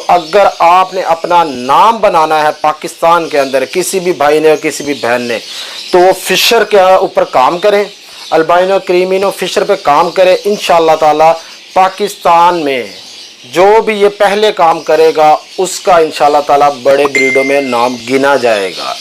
अगर आपने अपना नाम बनाना है पाकिस्तान के अंदर, किसी भी भाई ने और किसी भी बहन ने, तो वो फिशर के ऊपर काम करें, अल्बाइनो क्रीमिनो फिशर पे काम करें। इंशाअल्लाह ताला पाकिस्तान में जो भी ये पहले काम करेगा उसका इंशाअल्लाह ताला बड़े ब्रीडों में नाम गिना जाएगा,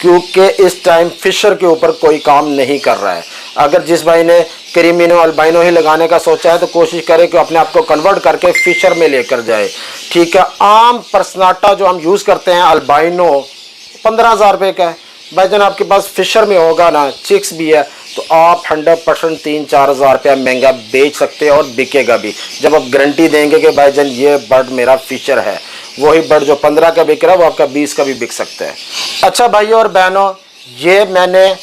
क्योंकि इस टाइम फिशर के ऊपर कोई काम नहीं कर रहा है। अगर जिस भाई ने क्रीमिनो अल्बाइनो ही लगाने का सोचा है तो कोशिश करे कि अपने आप को कन्वर्ट करके फिशर में लेकर जाए। ठीक है, आम पर्सनाटा जो हम यूज़ करते हैं अल्बाइनो 15,000 रुपये का है। भाईजान आपके पास फिशर में होगा ना, चिक्स भी है, तो आप 100% 3-4 हज़ार रुपया महंगा बेच सकते हैं और बिकेगा भी, जब आप गारंटी देंगे कि भाईजान ये बर्ड मेरा फिशर है। वही बर्ड जो 15 का बिक रहा है वो आपका 20 का भी बिक सकता है। अच्छा भाइयों और बहनों, ये मैंने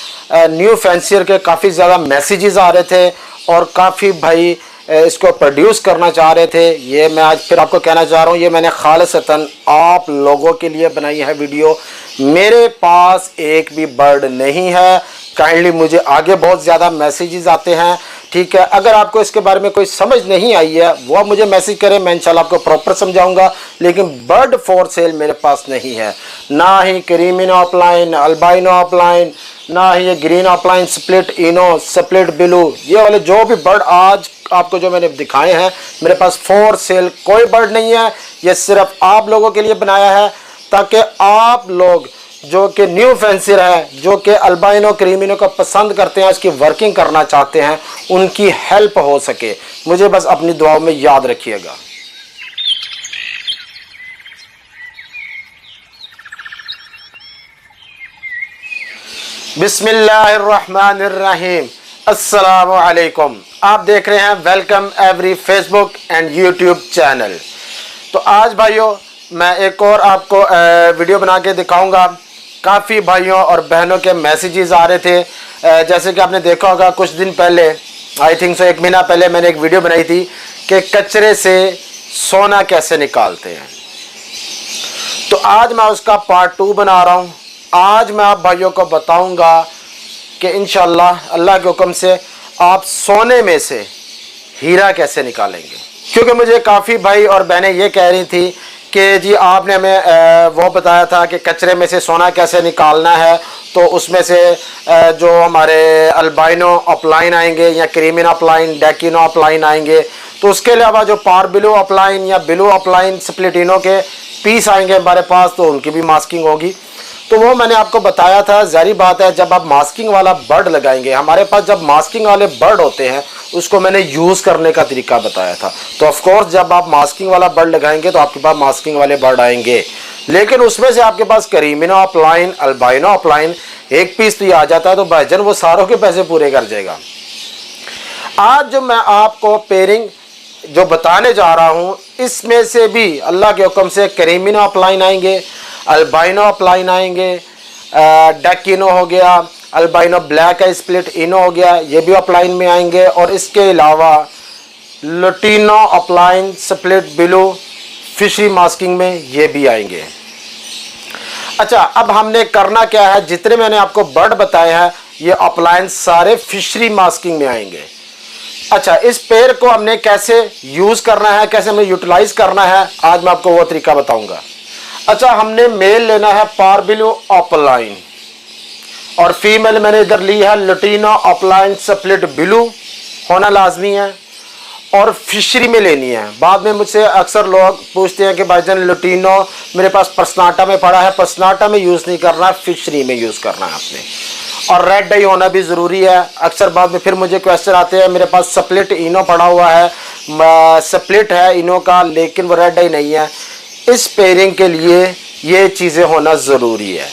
न्यू फैंसियर के काफ़ी ज़्यादा मैसेजेस आ रहे थे और काफ़ी भाई इसको प्रोड्यूस करना चाह रहे थे। ये मैं आज फिर आपको कहना चाह रहा हूँ, ये मैंने खालिसतन आप लोगों के लिए बनाई है वीडियो। मेरे पास एक भी बर्ड नहीं है। काइंडली मुझे आगे बहुत ज़्यादा मैसेजेस आते हैं। ठीक है, अगर आपको इसके बारे में कोई समझ नहीं आई है वो आप मुझे मैसेज करें, मैं इंशाल्लाह आपको प्रॉपर समझाऊंगा। लेकिन बर्ड फॉर सेल मेरे पास नहीं है, ना ही क्रीमिनो अपलाइन, अल्बाइनो अपलाइन, ना ही ये ग्रीन अपलाइन, स्प्लिट इनो, स्प्लिट ब्लू, ये वाले जो भी बर्ड आज आपको जो मैंने दिखाए हैं, मेरे पास फॉर सेल कोई बर्ड नहीं है। ये सिर्फ आप लोगों के लिए बनाया है ताकि आप लोग जो कि न्यू फैंसियर है, जो कि अल्बाइनो क्रीमिनो को पसंद करते हैं, इसकी वर्किंग करना चाहते हैं, उनकी हेल्प हो सके। मुझे बस अपनी दुआओं में याद रखिएगा। बिस्मिल्लाहिर्रहमानिर्रहीम, अस्सलामु अलैकुम। आप देख रहे हैं welcome every Facebook and YouTube channel. तो आज भाइयों मैं एक और आपको वीडियो बना के दिखाऊंगा। काफ़ी भाइयों और बहनों के मैसेजेस आ रहे थे। जैसे कि आपने देखा होगा कुछ दिन पहले, आई थिंक सो 1 महीना पहले, मैंने एक वीडियो बनाई थी कि कचरे से सोना कैसे निकालते हैं। तो आज मैं उसका पार्ट 2 बना रहा हूँ। आज मैं आप भाइयों को बताऊंगा कि इंशाअल्लाह अल्लाह के हुक्म से आप सोने में से हीरा कैसे निकालेंगे। क्योंकि मुझे काफ़ी भाई और बहनें ये कह रही थी कि जी आपने हमें वो बताया था कि कचरे में से सोना कैसे निकालना है, तो उसमें से जो हमारे अल्बाइनो अपलाइन आएंगे या क्रीमिनो अपलाइन, डेकिनो अपलाइन आएंगे, तो उसके अलावा जो पारबिलो अपलाइन या बिलो अपलाइन स्प्लिटिनो के पीस आएंगे हमारे पास, तो उनकी भी मास्किंग होगी। तो वो मैंने आपको बताया था। जारी बात है, जब आप मास्किंग वाला बर्ड लगाएंगे, हमारे पास जब मास्किंग वाले बर्ड होते हैं उसको मैंने यूज़ करने का तरीका बताया था। तो ऑफकोर्स जब आप मास्किंग वाला बर्ड लगाएंगे तो आपके पास मास्किंग वाले बर्ड आएंगे, लेकिन उसमें से आपके पास क्रीमिनो अपलाइन, अल्बाइनो अपलाइन एक पीस भी आ जाता है तो भाईजान वो सारों के पैसे पूरे कर जाएगा। आज जो मैं आपको पेयरिंग जो बताने जा रहा हूँ, इसमें से भी अल्लाह के हुक्म से क्रीमिनो अपलाइन आएंगे, अल्बाइनो अपलाइन आएंगे, डेकिनो हो गया, अल्बाइनो ब्लैक है, स्प्लिट इनो हो गया, ये भी अपलाइन में आएंगे। और इसके अलावा lutino upline, split blue fishery masking में ये भी आएंगे। अच्छा, अब हमने करना क्या है, जितने मैंने आपको बर्ड बताए हैं ये अपलाइन सारे फिशरी मास्किंग में आएंगे। अच्छा, इस पेड़ को हमने कैसे यूज़ करना है, कैसे हमें यूटिलाइज करना है, आज मैं आपको वो तरीका बताऊंगा। अच्छा, हमने मेल लेना है पारबिलो अपलाइन और फीमेल मैंने इधर ली है लुटिनो अपलाइन, स्प्लिट ब्लू होना लाजमी है और फिशरी में लेनी है। बाद में मुझसे अक्सर लोग पूछते हैं कि भाईजान लुटिनो मेरे पास पर्सनाटा में पड़ा है, पर्सनाटा में यूज़ नहीं करना है, फिशरी में यूज़ करना है आपने। और रेड डाई होना भी ज़रूरी है। अक्सर बाद में फिर मुझे क्वेश्चन आते हैं, मेरे पास स्प्लिट इनो पड़ा हुआ है, स्प्लिट है इनो का लेकिन वो रेड डाई नहीं है। इस पेयरिंग के लिए ये चीज़ें होना ज़रूरी है।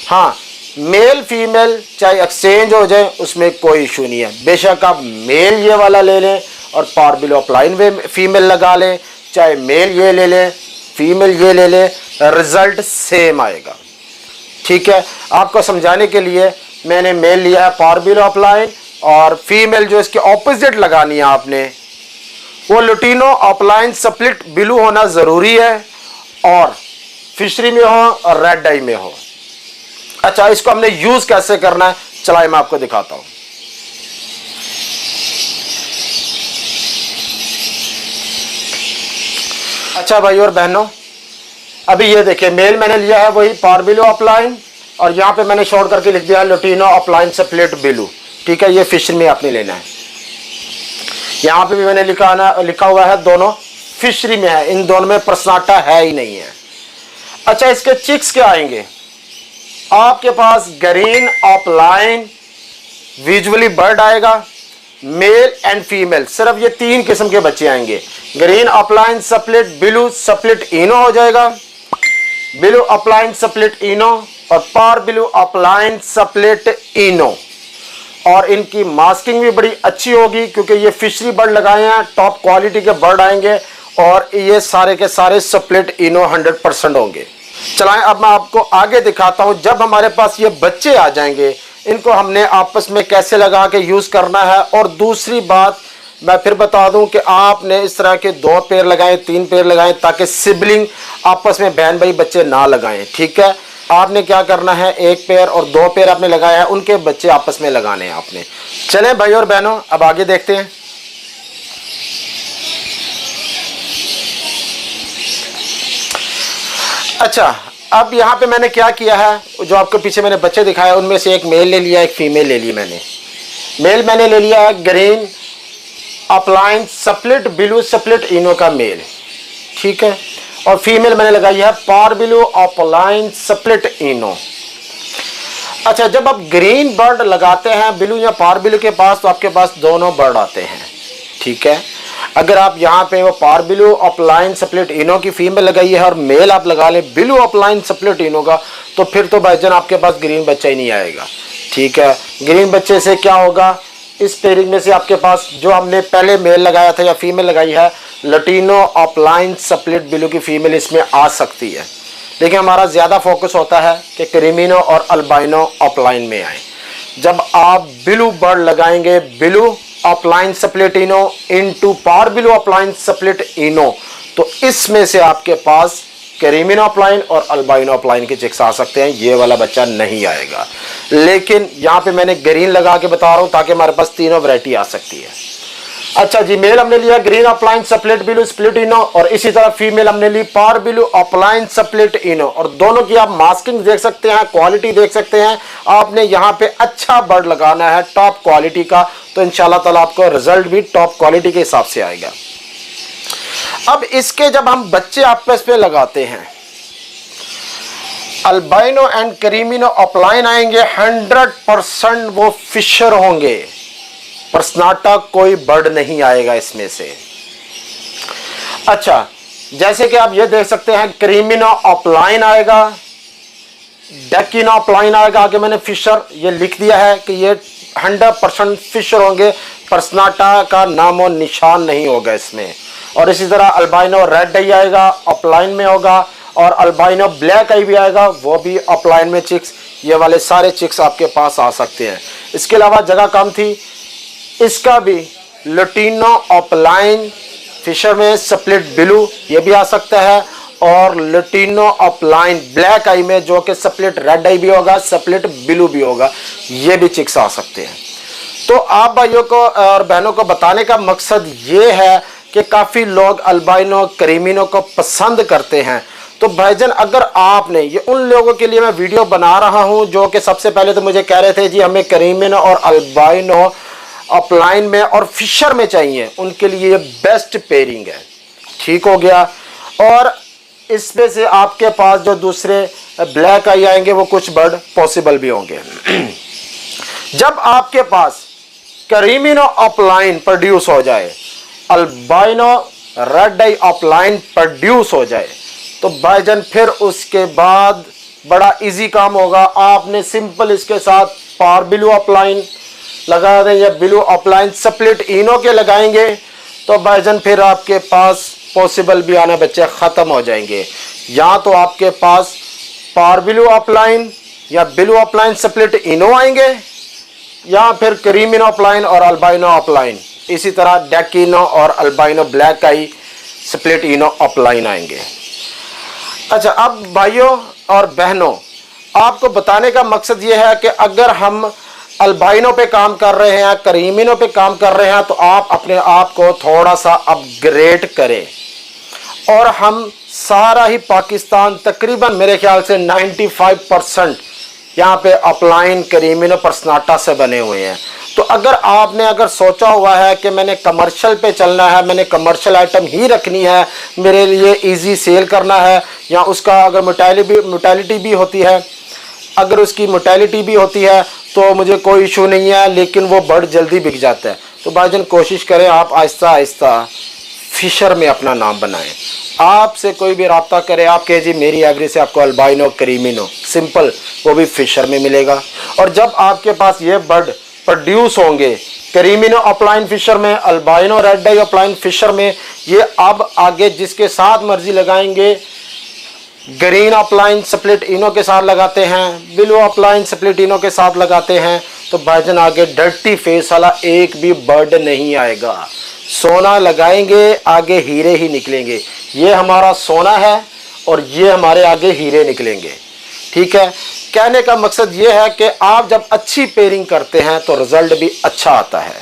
हाँ, मेल फीमेल चाहे एक्सचेंज हो जाए उसमें कोई इशू नहीं है। बेशक आप मेल ये वाला ले लें और पारबिलो अपलाइन वे फीमेल लगा लें, चाहे मेल ये ले लें फीमेल ये ले लें, रिज़ल्ट सेम आएगा। ठीक है, आपको समझाने के लिए मैंने मेल लिया है पारबिलो अपलाइन और फीमेल जो इसके ऑपोजिट लगानी है आपने वो लुटिनो अपलाइन स्प्लिट ब्लू होना ज़रूरी है और फिशरी में हो और रेड डाई में हो। अच्छा, इसको हमने यूज़ कैसे करना है चलाए मैं आपको दिखाता हूं। अच्छा भाई और बहनों, अभी ये देखिए मेल मैंने लिया है वही पारबिलो अपलाइन, और यहाँ पे मैंने शॉर्ट करके लिख दिया है लुटिनो अपलाइन स्प्लिट बिलू। ठीक है, ये फिशर में आपने लेना है। यहाँ पे भी मैंने लिखा हुआ है दोनों फिशरी में है, इन दोनों में प्रस्नाटा है ही नहीं है। अच्छा, इसके चिक्स क्या आएंगे आपके पास? ग्रीन अपलाइन विजुअली बर्ड आएगा, मेल एंड फीमेल, सिर्फ ये 3 किस्म के बच्चे आएंगे। Green upline split blue split ino हो जाएगा, बिलू अपलाइन स्प्लिट इनो और पार बिलू अपलाइन स्प्लिट इनो। और इनकी मास्किंग भी बड़ी अच्छी होगी क्योंकि ये फिशरी बर्ड लगाए हैं, टॉप क्वालिटी के बर्ड आएंगे और ये सारे के सारे स्प्लिट इनो 100% होंगे। चलाएं, अब मैं आपको आगे दिखाता हूं। जब हमारे पास ये बच्चे आ जाएंगे इनको हमने आपस में कैसे लगा के यूज करना है। और दूसरी बात मैं फिर बता दूं कि आपने इस तरह के 2 पेयर लगाएं, 3 पेयर लगाएं ताकि सिबलिंग आपस में बहन भाई बच्चे ना लगाएं। ठीक है, आपने क्या करना है, 1 पेयर और 2 पेयर आपने लगाया है, उनके बच्चे आपस में लगाने हैं आपने। चलें भाई और बहनों, अब आगे देखते हैं। अच्छा, अब यहाँ पे मैंने क्या किया है, जो आपके पीछे मैंने बच्चे दिखाया उनमें से एक मेल ले लिया, एक फीमेल ले ली। मेल मैंने ले लिया है green upline split blue split ino का मेल। ठीक है, और फीमेल मैंने लगाई है पार बिलू अपलाइन स्प्लिट इनो। अच्छा, जब आप ग्रीन बर्ड लगाते हैं बिलू या पार बिलू के पास तो आपके पास दोनों बर्ड आते हैं। ठीक है, अगर आप यहाँ पे वो पार बिलू अपलाइन स्प्लिट इनो की फीमेल लगाई है और मेल आप लगा लें बिलू अपलाइन स्प्लिट इनो का, तो फिर तो भाईजान आपके पास ग्रीन बच्चा ही नहीं आएगा। ठीक है, ग्रीन बच्चे से क्या होगा, इस पेयरिंग में से आपके पास जो हमने पहले मेल लगाया था या फीमेल लगाई है लटीनो अपलाइन स्प्लिट बिलू की फीमेल इसमें आ सकती है, लेकिन हमारा ज़्यादा फोकस होता है कि क्रीमिनो और अल्बाइनो अपलाइन में आए। जब आप बिलू बर्ड लगाएंगे बिलू अपलाइन स्प्लिट इनो इनटू पार बिलू अपलाइन स्प्लिट इनो, तो इसमें से आपके पास क्रीमिनो अपलाइन और अल्बाइनो अपलाइन के चिक्स आ सकते हैं, ये वाला बच्चा नहीं आएगा। लेकिन यहाँ पे मैंने ग्रीन लगा के बता रहा हूँ ताकि हमारे पास तीनों वैरायटी आ सकती है। अच्छा जी, मेल हमने लिया green upline split blue split ino, और इसी तरह फीमेल हमने ली पार बिलू अपलाइन स्प्लिट इनो। और दोनों की आप मास्किंग देख सकते हैं, क्वालिटी देख सकते हैं। आपने यहाँ पे अच्छा बर्ड लगाना है टॉप क्वालिटी का, तो इंशाल्लाह ताला आपको रिजल्ट भी टॉप क्वालिटी के हिसाब से आएगा। अब इसके जब हम बच्चे आपस में लगाते हैं अल्बाइनो एंड क्रीमिनो अपलाइन आएंगे 100% वो फिशर होंगे, प्रस्नाटा कोई बर्ड नहीं आएगा इसमें से। अच्छा, जैसे कि आप ये देख सकते हैं क्रीमिनो अपलाइन आएगा, डेकिनो अपलाइन आएगा। आगे मैंने फिशर ये लिख दिया है कि ये 100% फिशर होंगे, प्रस्नाटा का नामो निशान नहीं होगा इसमें। और इसी तरह अल्बाइनो रेड आई आएगा अपलाइन में होगा, और अल्बाइनो ब्लैक आई भी आएगा, वो भी अपलाइन में चिक्स। ये वाले सारे चिक्स आपके पास आ सकते हैं। इसके अलावा जगह कम थी, इसका भी लटीनो अपलाइन फिशर में स्प्लिट बिलू ये भी आ सकता है, और लटीनो अपलाइन ब्लैक आई में जो कि स्प्लिट रेड आई भी होगा, स्प्लिट बिलू भी होगा, ये भी चिक्स आ सकते हैं। तो आप भाइयों को और बहनों को बताने का मकसद ये है कि काफ़ी लोग अल्बाइनो क्रीमिनो को पसंद करते हैं। तो भाईजान, अगर आपने ये उन लोगों के लिए मैं वीडियो बना रहा हूं जो कि सबसे पहले तो मुझे कह रहे थे जी हमें क्रीमिनो और अल्बाइनो अपलाइन में और फिशर में चाहिए, उनके लिए ये बेस्ट पेयरिंग है। ठीक हो गया। और इसमें से आपके पास जो दूसरे ब्लैक आई आएंगे वो कुछ बर्ड पॉसिबल भी होंगे। जब आपके पास क्रीमिनो अपलाइन प्रोड्यूस हो जाए, अल्बाइनो रेड आई अपलाइन प्रोड्यूस हो जाए, तो भाईजान फिर उसके बाद बड़ा इजी काम होगा। आपने सिंपल इसके साथ पार बिलू अपलाइन लगा दें या बिलू अपलाइन स्प्लिट इनो के लगाएंगे, तो भाईजान फिर आपके पास पॉसिबल भी आने बच्चे ख़त्म हो जाएंगे। या तो आपके पास पार बिलू अपलाइन या बिलू अपलाइन स्प्लिट इनो आएंगे, या फिर क्रीमिनो अपलाइन और अल्बाइनो अपलाइन, इसी तरह डेकिनो और अल्बाइनो ब्लैक आई स्प्लिट इनो अपलाइन आएंगे। अच्छा, अब भाइयों और बहनों, आपको बताने का मकसद ये है कि अगर हम अल्बाइनो पे काम कर रहे हैं, क्रीमिनो पे काम कर रहे हैं, तो आप अपने आप को थोड़ा सा अपग्रेड करें। और हम सारा ही पाकिस्तान तकरीबन मेरे ख्याल से 95% यहाँ पे अपलाइन करीमिनो पर्सनाटा से बने हुए हैं। तो अगर आपने सोचा हुआ है कि मैंने कमर्शियल पे चलना है, मैंने कमर्शियल आइटम ही रखनी है, मेरे लिए इजी सेल करना है, या उसका अगर मोर्टेलिटी भी होती है, अगर उसकी मोर्टेलिटी भी होती है तो मुझे कोई इशू नहीं है, लेकिन वो बर्ड जल्दी बिक जाता है, तो भाईजान कोशिश करें आप आहिस्ता आहिस्ता फिशर में अपना नाम बनाएं। आपसे कोई भी रब्ता करे, आप कहे जी मेरी एवरेज से आपको अल्बाइनो करीमिनो सिंपल, वो भी फिशर में मिलेगा। और जब आपके पास ये बर्ड प्रोड्यूस होंगे करीमिनो अपलाइन फिशर में, अल्बाइनो रेड आई अपलाइन फिशर में, ये अब आगे जिसके साथ मर्जी लगाएंगे, ग्रीन अपलाइन स्प्लिट इनो के साथ लगाते हैं, ब्लू अपलाइन स्प्लिट इनो के साथ लगाते हैं, तो भाईजान आगे डर्टी फेस वाला एक भी बर्ड नहीं आएगा। सोना लगाएंगे आगे हीरे ही निकलेंगे। ये हमारा सोना है और ये हमारे आगे हीरे निकलेंगे। ठीक है, कहने का मकसद ये है कि आप जब अच्छी पेयरिंग करते हैं तो रिजल्ट भी अच्छा आता है।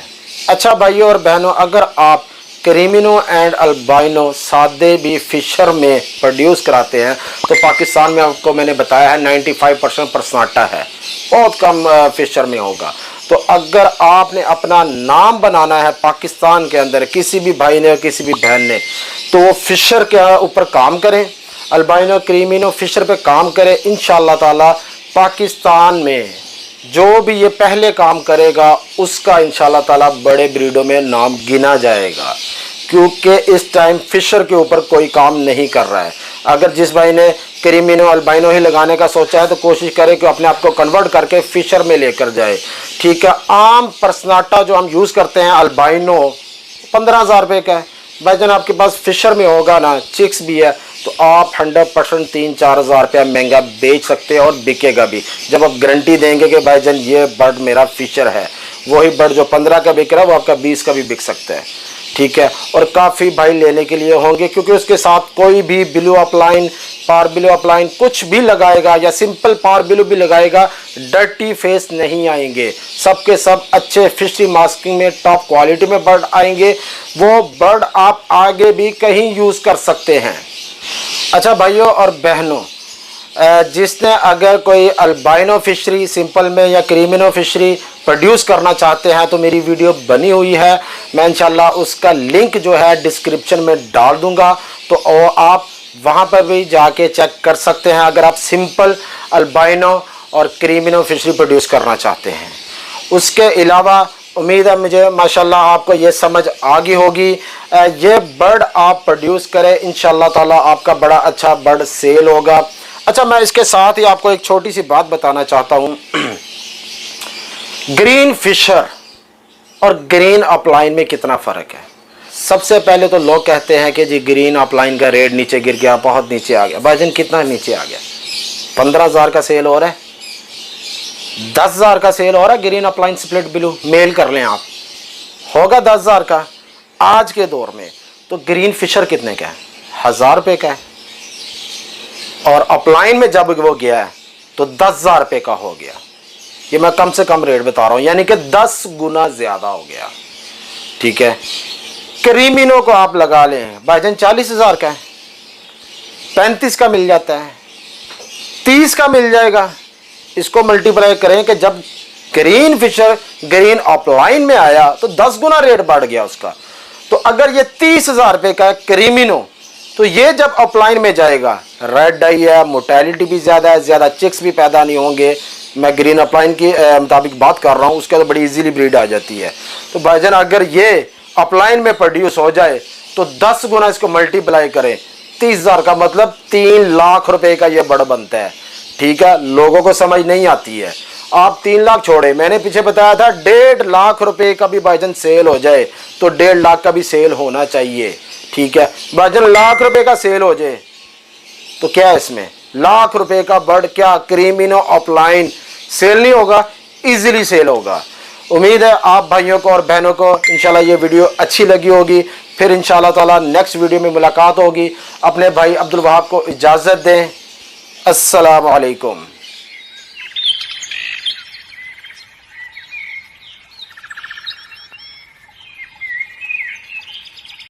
अच्छा भाइयों और बहनों, अगर आप करीमिनो एंड अल्बाइनो सादे भी फिशर में प्रोड्यूस कराते हैं तो पाकिस्तान में आपको मैंने बताया है 95% पर्सनाटा है, बहुत कम फिशर में होगा। तो अगर आपने अपना नाम बनाना है पाकिस्तान के अंदर, किसी भी भाई ने किसी भी बहन ने, तो वो फिशर के ऊपर काम करें, अल्बाइनो करीमिनो फिशर पे काम करें। इंशाअल्लाह ताला पाकिस्तान में जो भी ये पहले काम करेगा उसका इंशाअल्लाह ताला बड़े ब्रीडों में नाम गिना जाएगा, क्योंकि इस टाइम फिशर के ऊपर कोई काम नहीं कर रहा है। अगर जिस भाई ने करीमिनो अल्बाइनो ही लगाने का सोचा है तो कोशिश करें कि अपने आप को कन्वर्ट करके फिशर में लेकर जाए। ठीक है, आम पर्सनाटा जो हम यूज़ करते हैं अल्बाइनो 15,000 रुपये का है। भाईजान आपके पास फिशर में होगा ना, चिक्स भी है, तो आप 100% 3-4 हज़ार रुपया महंगा बेच सकते हैं और बिकेगा भी। जब आप गारंटी देंगे कि भाईजान ये बर्ड मेरा फिशर है, वही बर्ड जो 15 का बिक रहा है वो आपका 20 का भी बिक सकता है। ठीक है, और काफ़ी भाई लेने के लिए होंगे, क्योंकि उसके साथ कोई भी ब्लू अपलाइन, पार ब्लू अपलाइन कुछ भी लगाएगा या सिंपल पार ब्लू भी लगाएगा, डर्टी फेस नहीं आएंगे। सबके सब अच्छे फिशरी मास्किंग में टॉप क्वालिटी में बर्ड आएंगे। वो बर्ड आप आगे भी कहीं यूज़ कर सकते हैं। अच्छा भाइयों और बहनों, जिसने अगर कोई अल्बाइनो फिशरी सिंपल में या क्रीमिनो फिशरी प्रोड्यूस करना चाहते हैं तो मेरी वीडियो बनी हुई है, मैं इंशाल्लाह उसका लिंक जो है डिस्क्रिप्शन में डाल दूंगा, तो आप वहां पर भी जाके चेक कर सकते हैं अगर आप सिंपल अल्बाइनो और क्रीमिनो फिशरी प्रोड्यूस करना चाहते हैं। उसके अलावा उम्मीद है मुझे माशाल्लाह आपको ये समझ आ गई होगी। ये बर्ड आप प्रोड्यूस करें, इंशाल्लाह ताला आपका बड़ा अच्छा बर्ड सेल होगा। अच्छा, मैं इसके साथ ही आपको एक छोटी सी बात बताना चाहता हूँ। ग्रीन फिशर और ग्रीन अपलाइन में कितना फ़र्क है। सबसे पहले तो लोग कहते हैं कि जी ग्रीन अपलाइन का रेट नीचे गिर गया, बहुत नीचे आ गया। भाईजान कितना नीचे आ गया? 15,000 का सेल हो रहा है, 10,000 का सेल हो रहा है green upline split blue. Mail कर लें आप, होगा 10,000 का आज के दौर में। तो ग्रीन फिशर कितने का है? 1,000 रुपये का है। और अपलाइन में जब वो गया है तो 10,000 रुपये का हो गया। ये मैं कम से कम रेट बता रहा हूँ, यानी कि 10 गुना ज़्यादा हो गया। ठीक है, क्रीमिनो को आप लगा लें, भाईजान 40,000 का है, 35 का मिल जाता है, 30 का मिल जाएगा। इसको मल्टीप्लाई करें कि जब ग्रीन फिशर ग्रीन अपलाइन में आया तो 10 गुना रेट बढ़ गया उसका। तो अगर ये 30,000 रुपये का क्रीमिनो, तो ये जब अपलाइन में जाएगा, रेड डाई है, मोर्टेलिटी भी ज़्यादा है, ज़्यादा चिक्स भी पैदा नहीं होंगे। मैं ग्रीन अपलाइन की मुताबिक बात कर रहा हूँ, उसके तो बड़ी इजीली ब्रीड आ जाती है। तो भाईजान अगर ये अपलाइन में प्रोड्यूस हो जाए तो 10 गुना इसको मल्टीप्लाई करें, 30,000 का मतलब 3 लाख रुपए का ये बड़ बनता है। ठीक है, लोगों को समझ नहीं आती है। आप 3 लाख छोड़े, मैंने पीछे बताया था 1.5 लाख रुपए का भी भाईजान सेल हो जाए तो 1.5 लाख का भी सेल होना चाहिए। ठीक है, भाईजान लाख रुपए का सेल हो जाए तो क्या है इसमें, लाख रुपए का बर्ड क्या क्रीमिनो अपलाइन सेल नहीं होगा? इजीली सेल होगा। उम्मीद है आप भाइयों को और बहनों को इंशाल्लाह ये वीडियो अच्छी लगी होगी। फिर इंशाल्लाह ताला नेक्स्ट वीडियो में मुलाकात होगी। अपने भाई अब्दुल वहाब को इजाज़त दें। अस्सलामु अलैकुम।